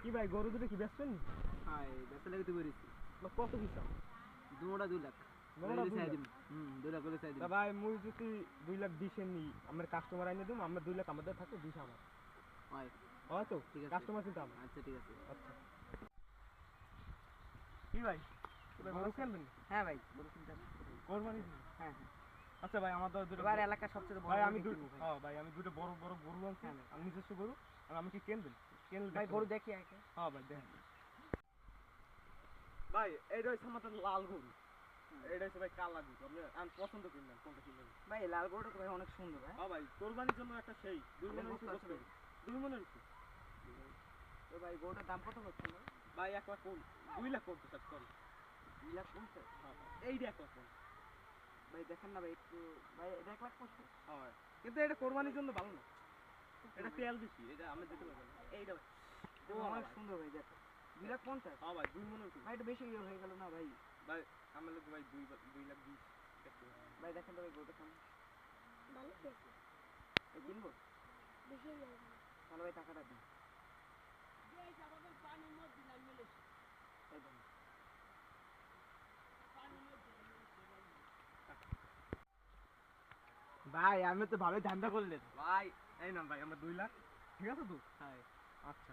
কি ভাই গরু দুটো কি বেচছেন? হ্যাঁ ব্যবসা লাগে তো করেছি। কত পিস? দুটা 2 লাখ। দুটোটা 2 লাখ? 2 লাখ করে চাই দিন। তা ভাই মুই যদি 2 লাখ দিছেন নি আমার কাস্টমার আইনে দিম, আমরা 2 লাখ আমাদের থাকে 20 আমার। হয় হয়তো ঠিক আছে। কাস্টমার কিন্তু আমার। আচ্ছা ঠিক আছে। আচ্ছা কি ভাই গরু কিনবেন? হ্যাঁ ভাই গরু কিনতে। কোরবানি দিন? হ্যাঁ হ্যাঁ। আচ্ছা ভাই আমার দুটো এবার এলাকার সবচেয়ে বড় ভাই আমি গরু দুটো কিনবো ভাই। হ্যাঁ ভাই আমি দুটো বড় বড় গরু আনছি। হ্যাঁ ভাই। আমি নিজস্ব গরু। আর আমি কি কিনবেন? কিনলে ভাই দেখতে গরু পারেন। দেখি আগে। হ্যাঁ ভাই দেখেন। ভাই এইটা হচ্ছে আমাদের লাল গরু। এটা হচ্ছে ভাই কালা গরু। আপনি পছন্দ করবেন কোনটা কিনবেন? ভাই লাল গরুটা তো ভাই অনেক সুন্দর। হ্যাঁ হ্যাঁ ভাই কোরবানির জন্য একটা সেই 2 অনেক মনের গোস্ত উপর আছে গোস্ত। ভাই। 2 মনের উপর। তো ভাই গরুটার দাম কত হচ্ছে ভাই? ভাই 1 লাখ 2 লাখ করতে চাচ্ছি সরি। 2 লাখ 50? হ্যাঁ ভাই এইটা 1 লাখ ভাই দেখেন না ভাই একটু। ভাই এটা 1 লাখ 50? হ্যাঁ কিন্তু এটা কোরবানির জন্য ভালো না। এটা তেল বেশি, এটা আমরা দিতে পারবো না। এইটা ভাই ও অনেক সুন্দর ভাই দেখো। 2 লাখ 50? হ্যাঁ ভাই 2 মনের উপর। ভাই এটা বেশি হয়ে গেল না ভাই? ভাই আমার লোক ভাই 2 লাখ 20 দেখতে পারবো। ভাই দেখেন তো ভাই গরুটা কেমন। ভালো পেয়েছি এই কিনবো? বেশি নেই তাহলে ভাই টাকাটা দিন। এই দেন। ভাই আমি তো ভাবে ধান্দা করলেন ভাই। এই না ভাই আমার 2 লাখ ঠিক আছে তো? হ্যাঁ আচ্ছা